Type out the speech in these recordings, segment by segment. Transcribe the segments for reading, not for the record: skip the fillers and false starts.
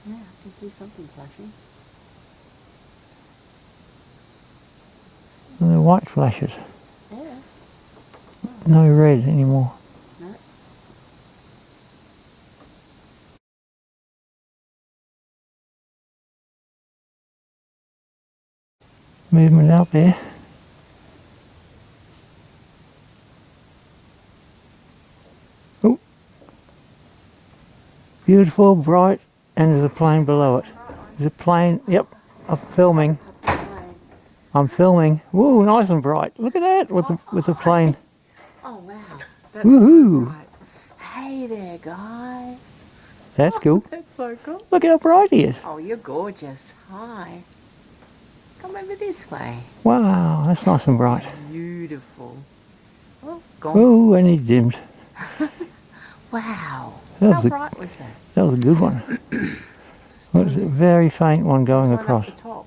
Yeah, I can see something flashing. And the white flashes. Yeah. No red anymore. No. Movement out there. Oh, beautiful, bright, and there's a plane below it. There's a plane. Yep, I'm filming. I'm filming. Woo, nice and bright. Look at that with the plane. Oh wow, that's Woohoo! so bright. Hey there, guys. That's cool. That's so cool. Look how bright he is. Oh, you're gorgeous. Hi. Come over this way. Wow, that's nice and bright. Beautiful. Oh, gone. Oh, and he dimmed. Wow. That How was a, bright was that? that was a good one. It was a very faint one going There's one across. up the top.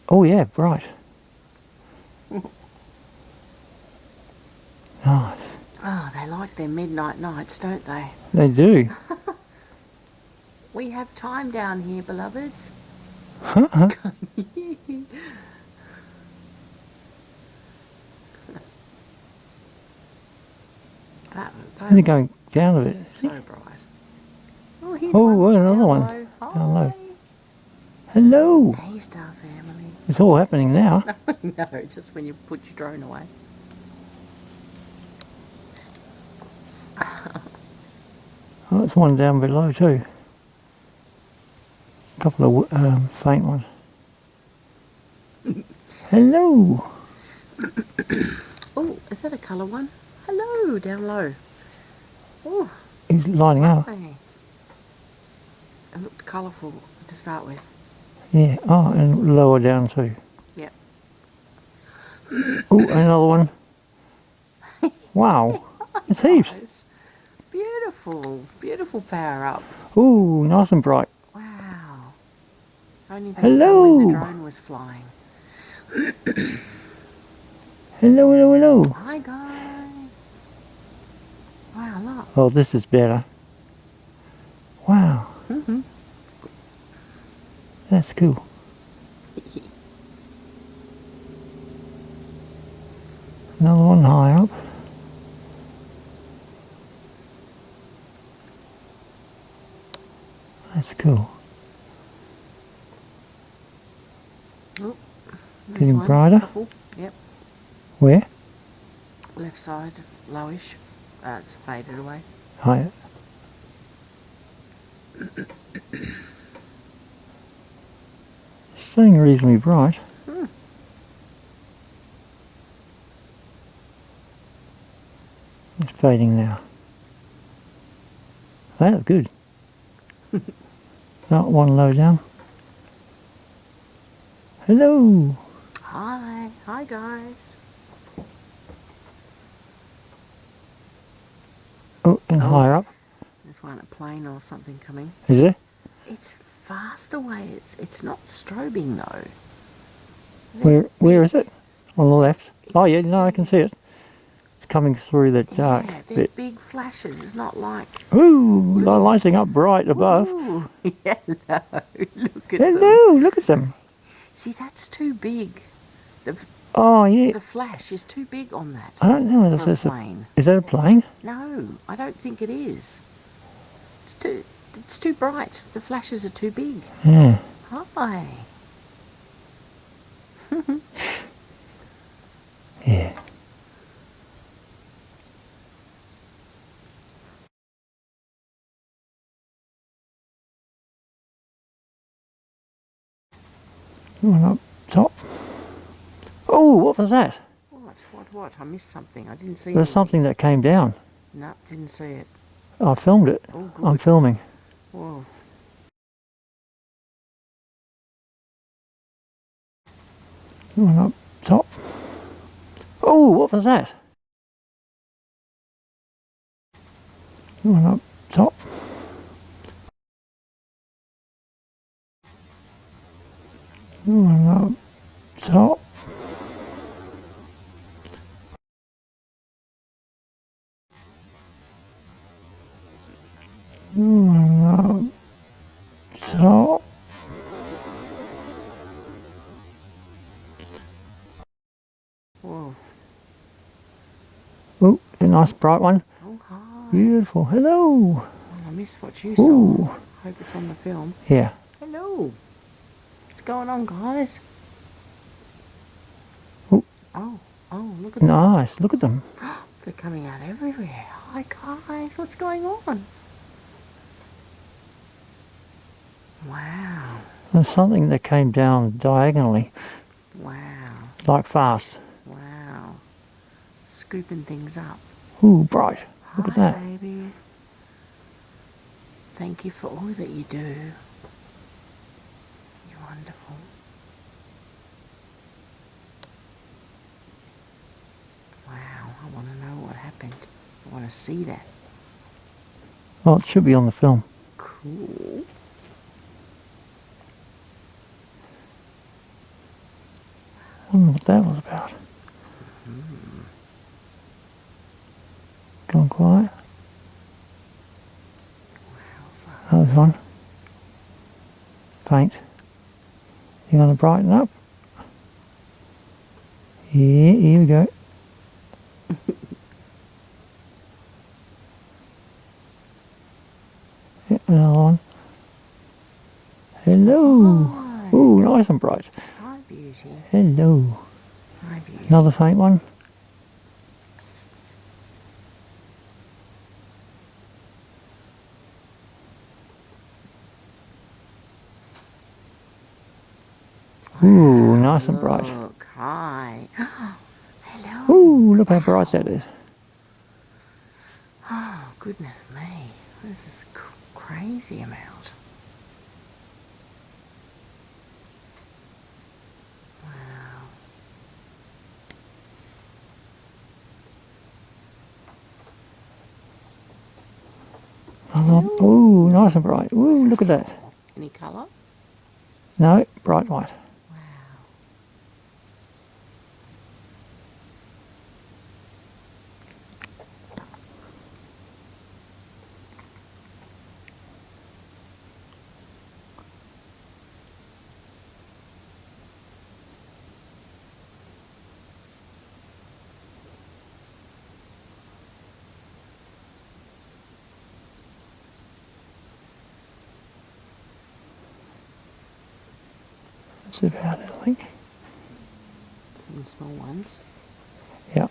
Oh yeah, bright. Nice. Oh, they like their midnight nights, don't they? They do. We have time down here, beloveds. They're going down a bit. So bright. Oh, here's Oh, one. another Down one. low. Down low. Hi. Hello. Hey, Star Family. It's all happening now. No, just when you put your drone away. Oh, there's one down below too. A couple of faint ones. Hello. Oh, is that a colour one? Hello, down low. Oh, He's lining up. hey. It looked colourful to start with. Yeah. Oh, and lower down too. Yep. Oh, another one. Wow. It's heaps. Guys. Beautiful, beautiful power up. Oh, nice and bright. Wow. If only they'd Hello. come when the drone was flying. Hello, hello, hello. Hi, guys. Wow, look. Oh, this is better. Wow. Mm-hmm. That's cool. Another one high up. That's cool. Oh, Getting brighter. Couple. Yep. Where? Left side, lowish. It's faded away. Higher. Staying reasonably bright. It's fading now. That's good. That one low down. Hello. Hi. Hi, guys. Oh, and higher up. There's one, a plane or something coming. Is there? It's fast away. It's not strobing, though. Where is it? On the left. Oh yeah, no, I can see it. It's coming through the dark Yeah, they're bit. big flashes. It's not like... Ooh, they're lighting up bright above. Ooh, hello. Look at them. Hello, look at them. See, that's too big. Oh yeah. The flash is too big on that. I don't know whether for a this is plane. Is that a plane? No, I don't think it is. It's too bright. The flashes are too big. Yeah. Hi. Yeah. One up top. Oh, what was that? What? I missed something. I didn't see There's anything. something that came down. No, didn't see it. I filmed it. Oh, good. I'm filming. Whoa. One up top. Oh, what was that? One up top. One up top. One up A nice bright one. Oh, hi. Beautiful. Hello. Oh, I missed what you saw. Ooh. Hope it's on the film. Yeah. Hello. What's going on, guys? Ooh. Oh, look at them. Nice. Look at them. They're coming out everywhere. Hi, guys. What's going on? Wow. There's something that came down diagonally, Wow. like fast. Wow. Scooping things up. Ooh, bright. Look Hi, at that. babies. Thank you for all that you do. You're wonderful. Wow, I want to know what happened. I want to see that. Well, it should be on the film. Cool. I don't know what that was about. Gone quiet. Wowza. Another one. Faint. You want to brighten up? Yeah, here we go. Yeah, another one. Hello. Hi. Ooh, nice and bright. Hi, beauty. Hello. Hi, beauty. Another faint one. Ooh, nice and bright. Look, hi. Hello. Ooh, look how bright that is. Oh, goodness me. This is crazy amount. Wow. Another, ooh, nice and bright. Ooh, look at that. Any colour? No, bright white. Wow. That's about it, I think. Some small ones. Yeah.